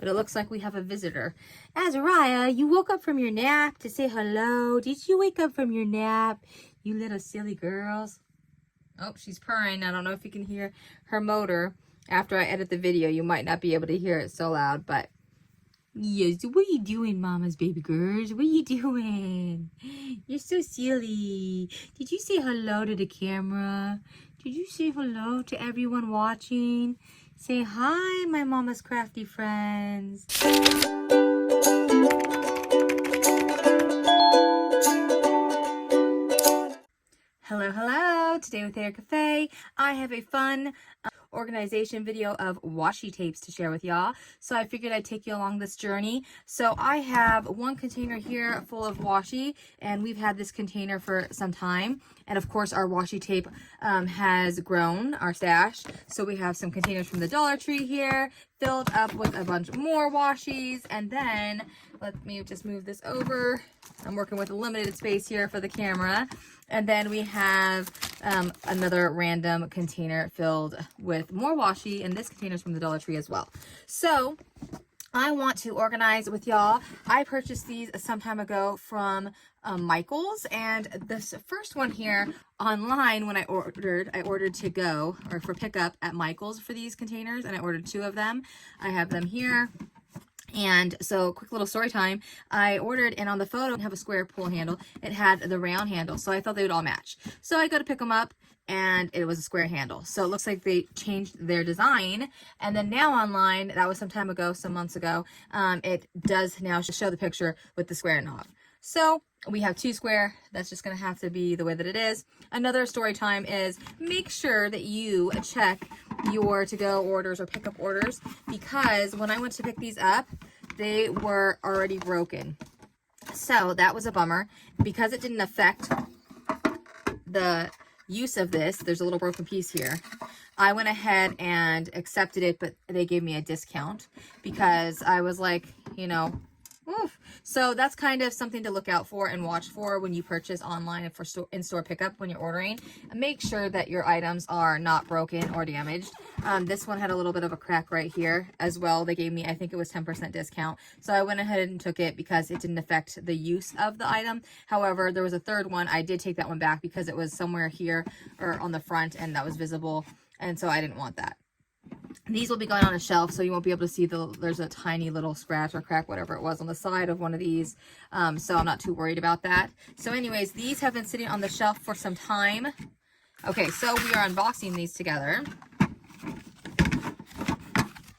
but it looks like we have a visitor. Azariah, you woke up from your nap to say hello. Did you wake up from your nap, you little silly girls? Oh, she's purring. I don't know if you can hear her motor. After I edit the video, you might not be able to hear it so loud, but yes, what are you doing, mama's baby girls? What are you doing? You're so silly. Did you say hello to the camera? Did you say hello to everyone watching? Say hi, my mama's crafty friends. Hello, hello. Today with Air Cafe, I have a fun organization video of washi tapes to share with y'all. So I figured I'd take you along this journey. So I have one container here full of washi, and we've had this container for some time. And of course our washi tape has grown, our stash. So we have some containers from the Dollar Tree here filled up with a bunch more washies. And then let me just move this over. I'm working with a limited space here for the camera. And then we have another random container filled with more washi, and this container is from the Dollar Tree as well. So I want to organize with y'all. I purchased these some time ago from Michael's, and this first one here online when I ordered to go or for pickup at Michael's for these containers, and I ordered 2 of them. I have them here. And so, quick little story time. I ordered, and on the photo, it have a square pull handle. It had the round handle, so I thought they would all match. So I go to pick them up, and it was a square handle. So it looks like they changed their design. And then now online, that was some time ago, some months ago, it does now show the picture with the square knob. So we have 2 square. That's just going to have to be the way that it is. Another story time is make sure that you check your to-go orders or pickup orders, because when I went to pick these up, they were already broken. So that was a bummer. Because it didn't affect the use of this, there's a little broken piece here. I went ahead and accepted it, but they gave me a discount because I was like, you know, oof. So that's kind of something to look out for and watch for when you purchase online and for in-store pickup when you're ordering. Make sure that your items are not broken or damaged. This one had a little bit of a crack right here as well. They gave me, I think it was 10% discount. So I went ahead and took it because it didn't affect the use of the item. However, there was a third one. I did take that one back because it was somewhere here or on the front, and that was visible. And so I didn't want that. These will be going on a shelf, so you won't be able to see there's a tiny little scratch or crack, whatever it was, on the side of one of these. So I'm not too worried about that. So anyways, these have been sitting on the shelf for some time. Okay, so we are unboxing these together.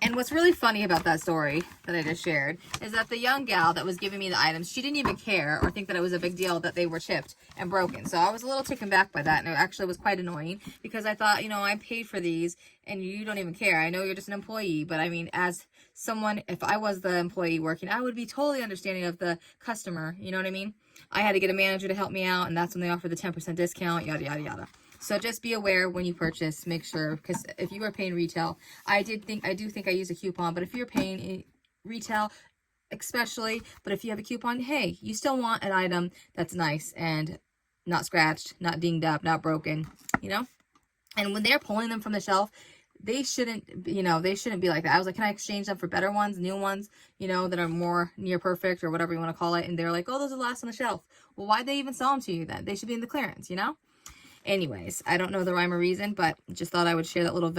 And what's really funny about that story that I just shared is that the young gal that was giving me the items, she didn't even care or think that it was a big deal that they were chipped and broken. So I was a little taken back by that, and it actually was quite annoying because I thought, you know, I paid for these and you don't even care. I know you're just an employee, but I mean, as someone, if I was the employee working, I would be totally understanding of the customer. You know what I mean? I had to get a manager to help me out, and that's when they offered the 10% discount, yada, yada, yada. So just be aware when you purchase, make sure, because if you are paying retail, I do think I use a coupon, but if you're paying retail, especially, but if you have a coupon, hey, you still want an item that's nice and not scratched, not dinged up, not broken, you know? And when they're pulling them from the shelf, they shouldn't, you know, they shouldn't be like that. I was like, can I exchange them for better ones, new ones, you know, that are more near perfect or whatever you want to call it? And they're like, oh, those are last on the shelf. Well, why'd they even sell them to you then? They should be in the clearance, you know? Anyways, I don't know the rhyme or reason, but just thought I would share that little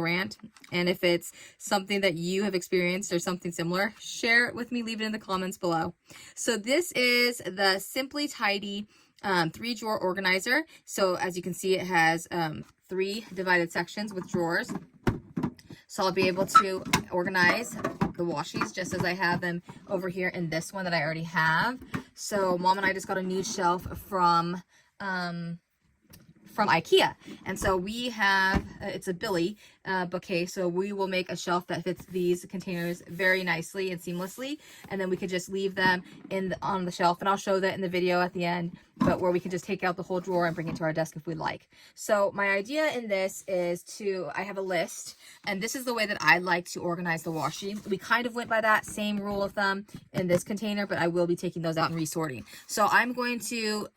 rant. And if it's something that you have experienced or something similar, share it with me, leave it in the comments below. So this is the Simply Tidy 3-drawer organizer. So as you can see, it has 3 divided sections with drawers. So I'll be able to organize the washies just as I have them over here in this one that I already have. So Mom and I just got a new shelf from IKEA, and so we have it's a Billy bookcase, so we will make a shelf that fits these containers very nicely and seamlessly, and then we could just leave them on the shelf, and I'll show that in the video at the end, but where we can just take out the whole drawer and bring it to our desk if we'd like. So my idea in this is I have a list, and this is the way that I like to organize the washi. We kind of went by that same rule of thumb in this container, but I will be taking those out and resorting. So I'm going to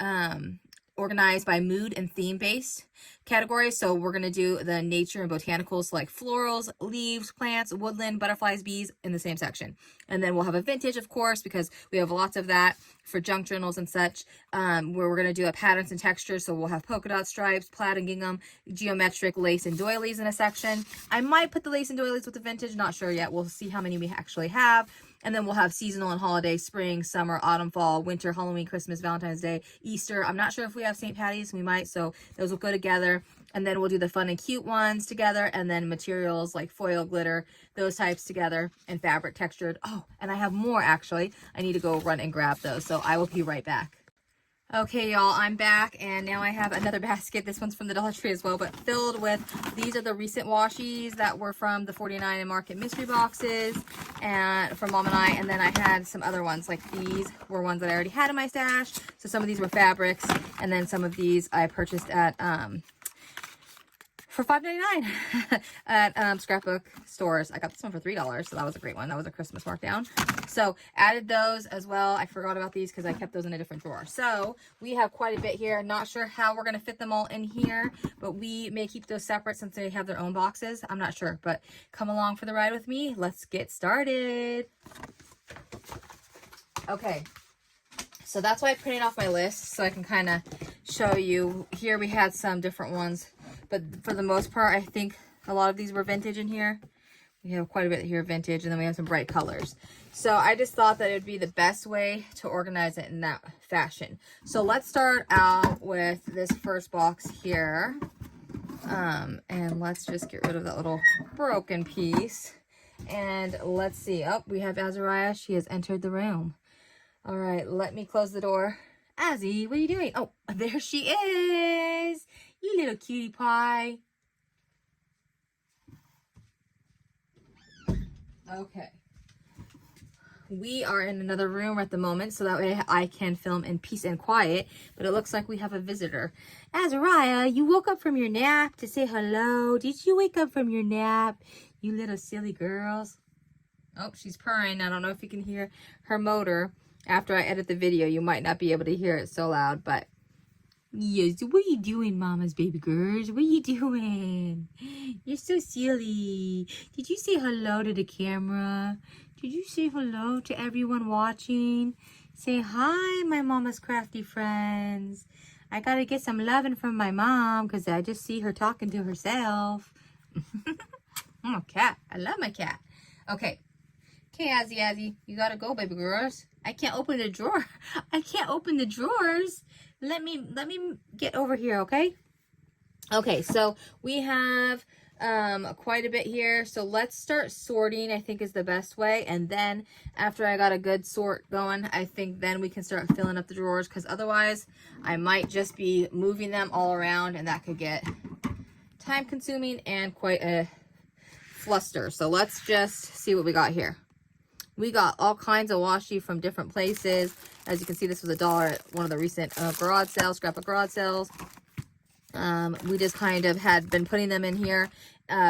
organized by mood and theme based. category. So we're going to do the nature and botanicals, like florals, leaves, plants, woodland, butterflies, bees in the same section. And then we'll have a vintage, of course, because we have lots of that for junk journals and such, where we're going to do a patterns and textures. So we'll have polka dot stripes, plaid and gingham, geometric, lace and doilies in a section. I might put the lace and doilies with the vintage, not sure yet. We'll see how many we actually have. And then we'll have seasonal and holiday, spring, summer, autumn, fall, winter, Halloween, Christmas, Valentine's Day, Easter. I'm not sure if we have St. Patty's. We might, so those will go together. And then we'll do the fun and cute ones together, and then materials like foil, glitter, those types together, and fabric textured. Oh, and I have more actually. I need to go run and grab those, so I will be right back. Okay, y'all, I'm back, and now I have another basket. This one's from the Dollar Tree as well, but filled with, these are the recent washies that were from the 49 and Market mystery boxes, and from Mom and I. And then I had some other ones, like these were ones that I already had in my stash. So some of these were fabrics, and then some of these I purchased at for $5.99 at scrapbook stores. I got this one for $3, so that was a great one. That was a Christmas markdown. So added those as well. I forgot about these because I kept those in a different drawer. So we have quite a bit here. Not sure how we're going to fit them all in here, but we may keep those separate since they have their own boxes. I'm not sure, but come along for the ride with me. Let's get started. Okay. So that's why I printed off my list, so I can kind of show you. Here we had some different ones, but for the most part, I think a lot of these were vintage in here. We have quite a bit here vintage, and then we have some bright colors. So I just thought that it would be the best way to organize it in that fashion. So let's start out with this first box here. And let's just get rid of that little broken piece. And let's see. Oh, we have Azariah. She has entered the room. All right, let me close the door. Azzy, what are you doing? Oh, there she is. You little cutie pie. Okay. We are in another room at the moment, so that way I can film in peace and quiet. But it looks like we have a visitor. Azariah, you woke up from your nap to say hello. Did you wake up from your nap, you little silly girls? Oh, she's purring. I don't know if you can hear her motor. After I edit the video, you might not be able to hear it so loud, but yes, what are you doing, mama's baby girls? What are you doing? You're so silly. Did you say hello to the camera? Did you say hello to everyone watching? Say hi, my mama's crafty friends. I gotta get some loving from my mom because I just see her talking to herself. I'm a cat. I love my cat. Okay. Okay, Azzy, you gotta go, baby girls. I can't open the drawer. I can't open the drawers. Let me get over here, okay? Okay, so we have quite a bit here. So let's start sorting, I think is the best way. And then after I got a good sort going, I think then we can start filling up the drawers, because otherwise I might just be moving them all around, and that could get time consuming and quite a fluster. So let's just see what we got here. We got all kinds of washi from different places. As you can see, this was $1 at one of the recent garage sales, scrapbook garage sales. We just kind of had been putting them in here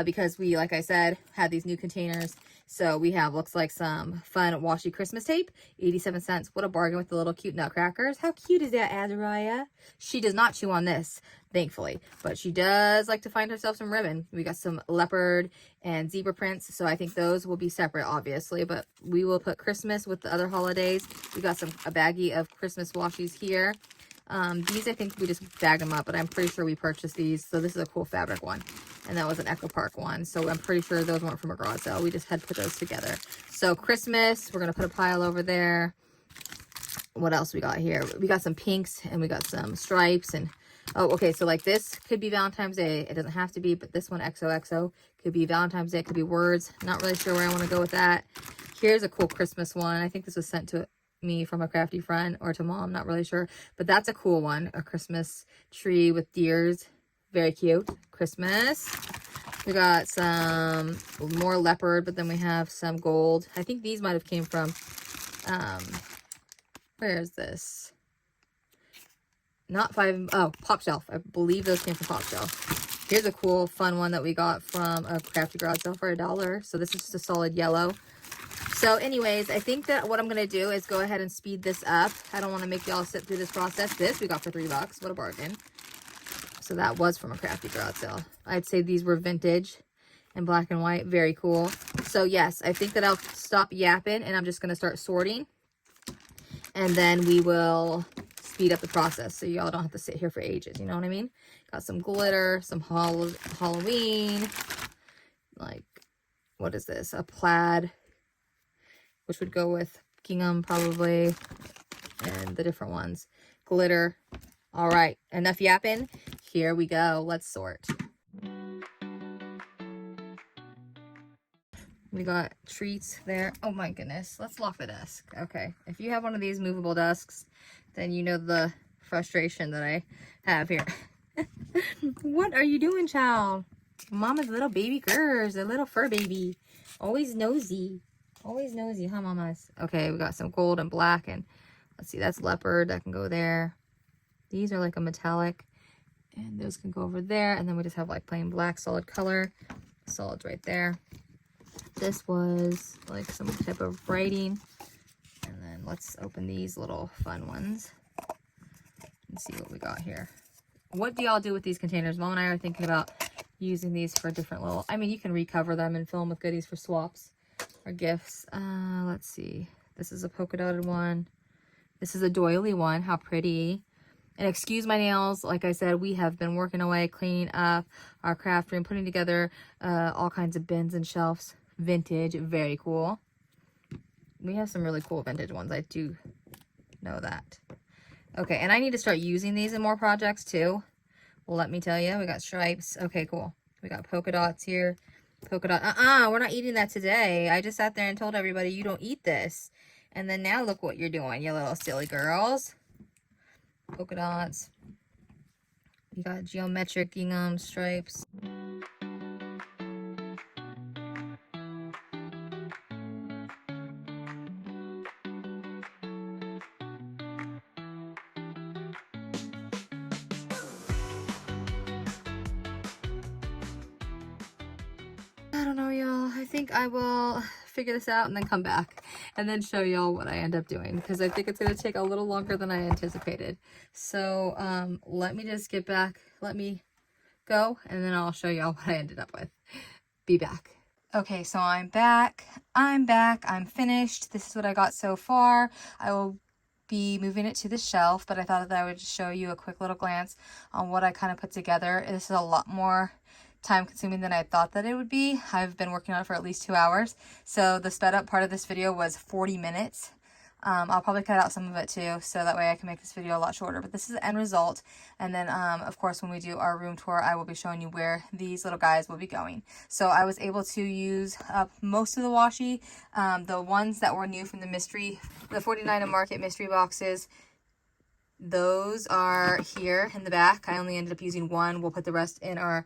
because we, like I said, had these new containers. So we have, looks like some fun washi Christmas tape, 87 cents. What a bargain with the little cute nutcrackers. How cute is that, Azariah? She does not chew on this, thankfully, but she does like to find herself some ribbon. We got some leopard and zebra prints, so I think those will be separate, obviously, but we will put Christmas with the other holidays. We got a baggie of Christmas washies here. These, I think we just bagged them up, but I'm pretty sure we purchased these. So this is a cool fabric one, and that was an Echo Park one. So I'm pretty sure those weren't from a garage sale. We just had put those together. So Christmas, we're going to put a pile over there. What else we got here? We got some pinks, and we got some stripes, and oh, okay, so like this could be Valentine's Day. It doesn't have to be, but this one, XOXO, could be Valentine's Day. It could be words. Not really sure where I want to go with that. Here's a cool Christmas one. I think this was sent to me from a crafty friend, or to mom, not really sure, but that's a cool one. A Christmas tree with deers, very cute. Christmas. We got some more leopard, but then we have some gold. I think these might have came from where is this? Not Pop Shelf. I believe those came from Pop Shelf. Here's a cool fun one that we got from a crafty garage sale for $1. So this is just a solid yellow. So anyways, I think that what I'm going to do is go ahead and speed this up. I don't want to make y'all sit through this process. This we got for $3. What a bargain. So that was from a crafty garage sale. I'd say these were vintage and black and white. Very cool. So yes, I think that I'll stop yapping and I'm just going to start sorting. And then we will speed up the process so y'all don't have to sit here for ages. You know what I mean? Got some glitter, some Halloween. Like, what is this? A plaid, which would go with gingham probably. And the different ones. Glitter. All right, enough yapping. Here we go. Let's sort. We got treats there. Oh my goodness. Let's lock the desk. Okay. If you have one of these movable desks, then you know the frustration that I have here. What are you doing, child? Mama's little baby girls, a little fur baby. Always nosy. Always nosy, huh, mamas? Okay, we got some gold and black, and let's see, that's leopard. That can go there. These are like a metallic, and those can go over there. And then we just have like plain black solid color. Solid's right there. This was like some type of writing. And then let's open these little fun ones and see what we got here. What do y'all do with these containers? Mom and I are thinking about using these for different little, I mean, you can recover them and fill them with goodies for swaps or gifts. Let's see. This is a polka dotted one. This is a doily one. How pretty. And excuse my nails. Like I said, we have been working away, cleaning up our craft room, putting together all kinds of bins and shelves. Vintage. Very cool. We have some really cool vintage ones. I do know that. Okay, and I need to start using these in more projects too. Well, let me tell you. We got stripes. Okay, cool. We got polka dots here. Polka dot. We're not eating that today. I just sat there and told everybody you don't eat this. And then now look what you're doing, you little silly girls. Polka dots. You got geometric gingham stripes. I don't know, y'all. I think I will figure this out and then come back and then show y'all what I end up doing, because I think it's going to take a little longer than I anticipated. So let me just get back. Let me go and then I'll show y'all what I ended up with. Be back. Okay, so I'm back. I'm finished. This is what I got so far. I will be moving it to the shelf, but I thought that I would show you a quick little glance on what I kind of put together. This is a lot more time consuming than I thought that it would be. I've been working on it for at least 2 hours. So the sped up part of this video was 40 minutes. I'll probably cut out some of it too, so that way I can make this video a lot shorter. But this is the end result. And then, of course, when we do our room tour, I will be showing you where these little guys will be going. So I was able to use up most of the washi. The ones that were new from the 49 Market mystery boxes, those are here in the back. I only ended up using one. We'll put the rest in our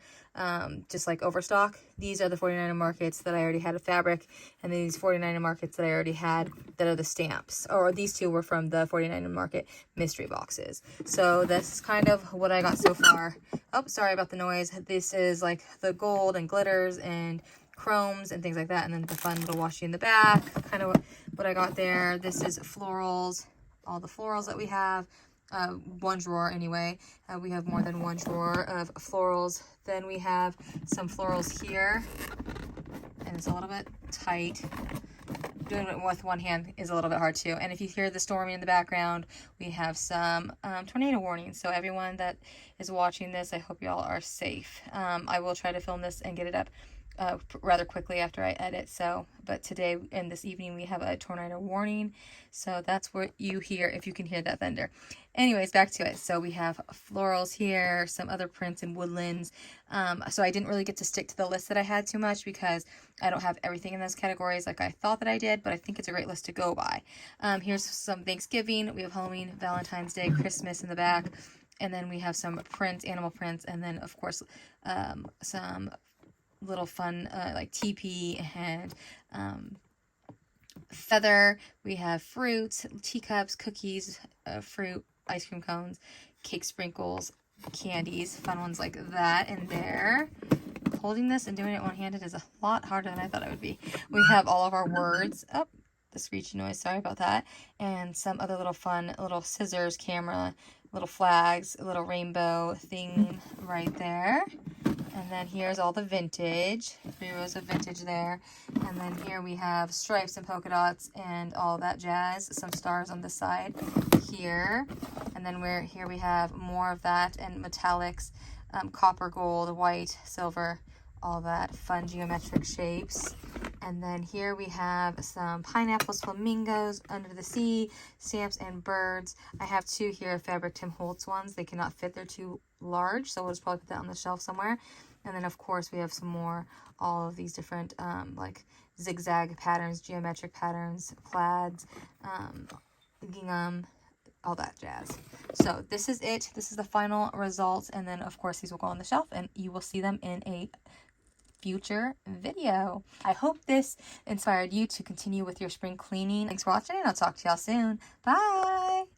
just like overstock. These are the 49 Markets that I already had of fabric, and these 49 Markets that I already had that are the stamps. Or these two were from the 49 Market mystery boxes. So this is kind of what I got so far. Oh, sorry about the noise. This is like the gold and glitters and chromes and things like that, and then the fun little washi in the back. Kind of what I got there. This is florals, all the florals that we have. One drawer anyway. We have more than one drawer of florals. Then we have some florals here, and it's a little bit tight. Doing it with one hand is a little bit hard too. And if you hear the storming in the background, we have some tornado warnings. So everyone that is watching this, I hope y'all are safe. I will try to film this and get it up rather quickly after I edit. But today and this evening we have a tornado warning, so that's what you hear if you can hear that thunder. Anyways, back to it. So we have florals here, some other prints and woodlands. So I didn't really get to stick to the list that I had too much because I don't have everything in those categories like I thought that I did, but I think it's a great list to go by. Here's some Thanksgiving. We have Halloween, Valentine's Day, Christmas in the back, and then we have some prints, animal prints, and then of course some little fun like teepee and feather. We have fruits, teacups, cookies, fruit, ice cream cones, cake sprinkles, candies, fun ones like that in there. Holding this and doing it one-handed is a lot harder than I thought it would be. We have all of our words. Oh, the screechy noise, sorry about that. And some other little fun little scissors, camera, little flags, a little rainbow thing right there. And then here's all the vintage, 3 rows of vintage there. And then here we have stripes and polka dots and all that jazz. Some stars on the side here. And then here we have more of that and metallics, copper, gold, white, silver, all that fun geometric shapes. And then here we have some pineapples, flamingos, under the sea, stamps, and birds. I have 2 here, fabric Tim Holtz ones. They cannot fit, they're too large, so we'll just probably put that on the shelf somewhere. And then of course we have some more, all of these different like zigzag patterns, geometric patterns, plaids, gingham, all that jazz. So this is it. This is the final results. And then of course these will go on the shelf and you will see them in a future video. I hope this inspired you to continue with your spring cleaning. Thanks for watching and I'll talk to y'all soon. Bye!